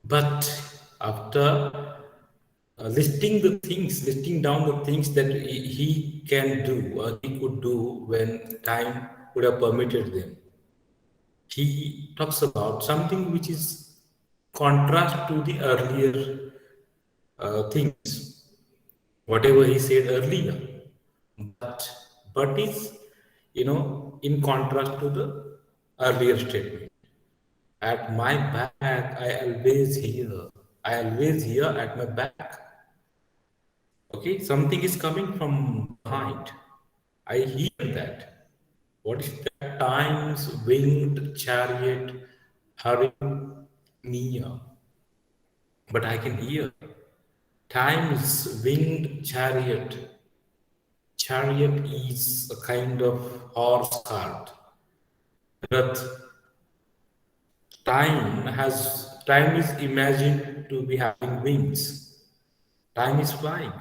But after listing down the things that he can do or he could do when time would have permitted them, he talks about something which is contrast to the earlier things, whatever he said earlier. But is in contrast to the earlier statement. At my back, I always hear. I always hear at my back. Okay, something is coming from behind. I hear that. What is that? Time's winged chariot hurrying near. But I can hear time's winged chariot. Chariot is a kind of horse cart. Rath. Time is imagined to be having wings. Time is flying.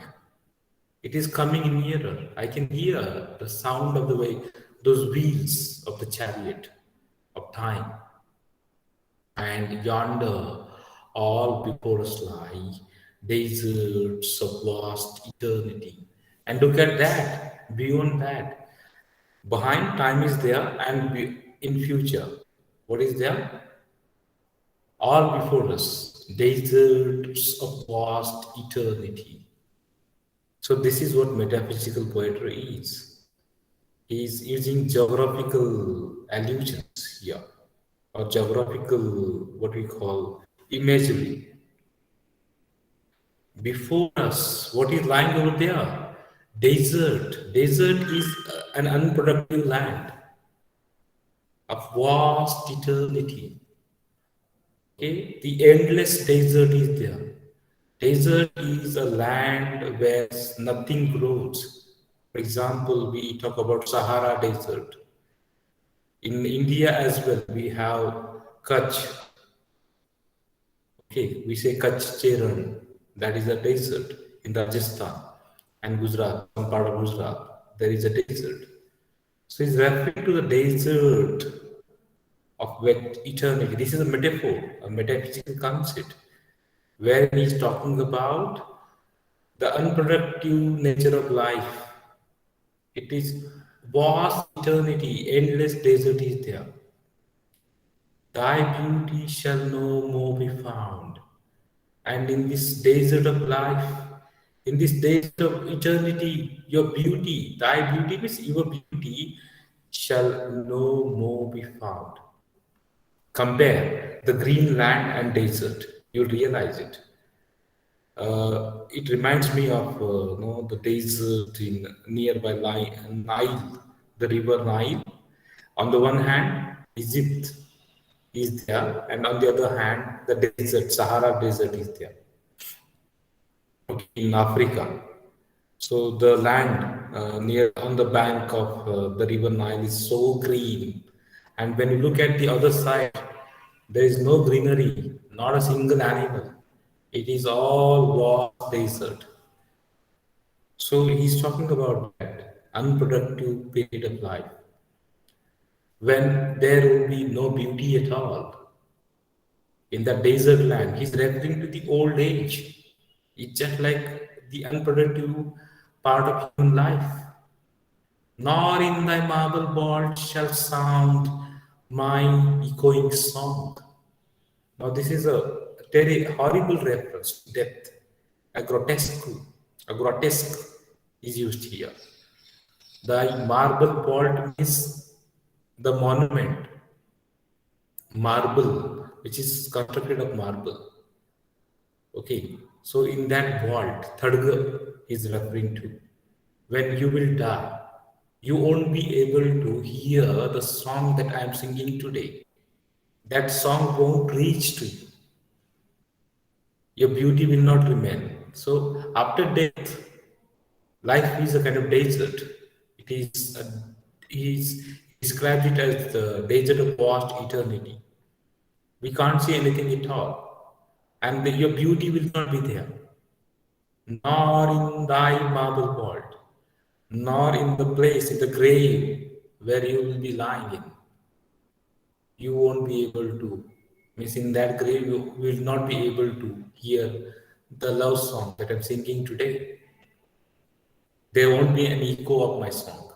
It is coming nearer. I can hear the sound of the way, those wheels of the chariot of time. And yonder, all before us lie, deserts of vast eternity. And look at that, beyond that. Behind time is there, and in future, what is there? All before us, deserts of vast eternity. So, this is what metaphysical poetry is. He is using geographical allusions here, or geographical, what we call imagery. Before us, what is lying over there? Desert. Desert is an unproductive land of vast eternity. Okay, the endless desert is there. Desert is a land where nothing grows. For example, we talk about Sahara Desert. In India as well, we have Kutch. Okay, we say Kutch Cheran. That is a desert in Rajasthan and Gujarat, some part of Gujarat. There is a desert. So he's referring to the desert of wet eternity. This is a metaphor, a metaphysical concept, where he's talking about the unproductive nature of life. It is vast eternity, endless desert is there. Thy beauty shall no more be found. And in this desert of life, in this desert of eternity, your beauty, thy beauty means your beauty shall no more be found. Compare the green land and desert, you'll realize it. It reminds me of the desert in nearby Nile, the river Nile. On the one hand, Egypt is there, and on the other hand, the desert, Sahara Desert is there, okay, in Africa. So the land near on the bank of the river Nile is so green, and when you look at the other side, there is no greenery, not a single animal. It is all vast desert. So he's talking about that unproductive period of life when there will be no beauty at all in the desert land. He's referring to the old age. It's just like the unproductive part of human life. Nor in thy marble vault shall sound my echoing song. Now, this is a very horrible reference to death. A grotesque, a grotesque is used here. The marble vault means the monument, marble, which is constructed of marble. Okay, so in that vault, Thadga is referring to. When you will die, you won't be able to hear the song that I am singing today. That song won't reach to you. Your beauty will not remain. So after death, life is a kind of desert. It is he's described it as the desert of vast eternity. We can't see anything at all. And your beauty will not be there. Nor in thy marble vault, nor in the place, in the grave where you will be lying in. You won't be able to. Means in that grave you will not be able to hear the love song that I'm singing today. There won't be an echo of my song.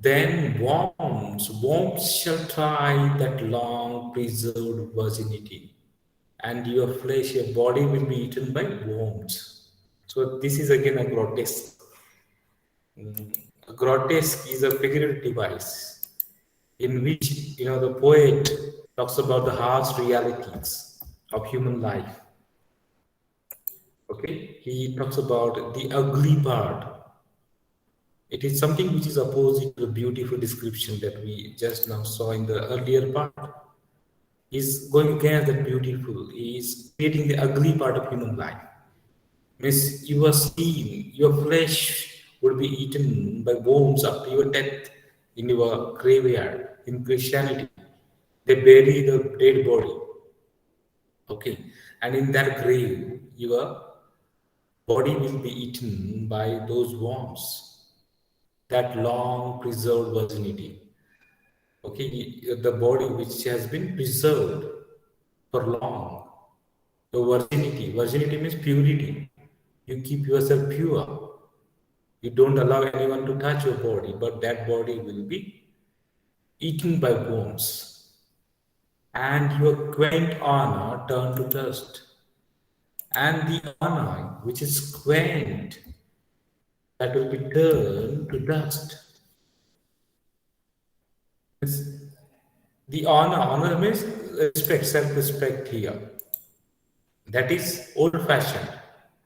Then worms shall try that long preserved virginity, and your flesh, your body will be eaten by worms. So this is again a grotesque. A grotesque is a figurative device in which the poet talks about the harsh realities of human life. Okay, he talks about the ugly part. It is something which is opposite to the beautiful description that we just now saw in the earlier part. He's going against that beautiful. He is creating the ugly part of human life. Means you are seen, your flesh would be eaten by worms after your death in your graveyard. In Christianity, they bury the dead body. Okay, and in that grave, your body will be eaten by those worms. That long preserved virginity. Okay, the body which has been preserved for long. The virginity means purity. You keep yourself pure. You don't allow anyone to touch your body, but that body will be eaten by worms. And your quaint honor turned to dust. And the honor which is quaint, that will be turned to dust. Yes. The honor means respect, self-respect here. That is old-fashioned,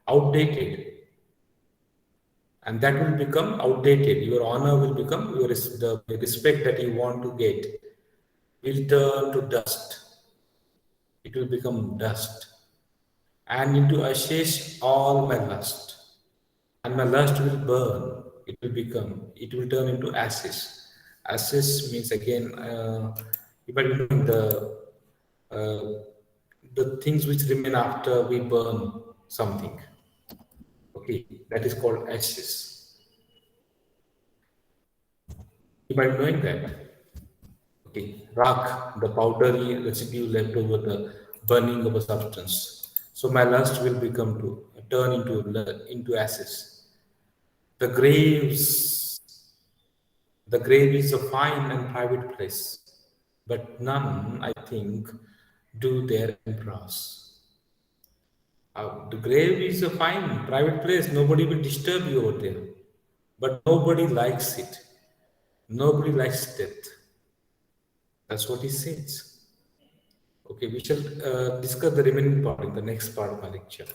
outdated, and that will become outdated. Your honor will become the respect that you want to get will turn to dust. It will become dust, and into ashes all my lust, and my lust will burn. It will turn into ashes. Ashes means again, if I remember uh, the things which remain after we burn something. Okay, that is called ashes. You might knowing that. Okay, rock, the powdery residue left over the burning of a substance. So my lust will become to turn into ashes. The graves, the grave is a fine and private place, but none, I think, do their embrace. The grave is a fine private place. Nobody will disturb you over there, but nobody likes it. Nobody likes death. That's what he says. Okay, we shall discuss the remaining part in the next part of our lecture.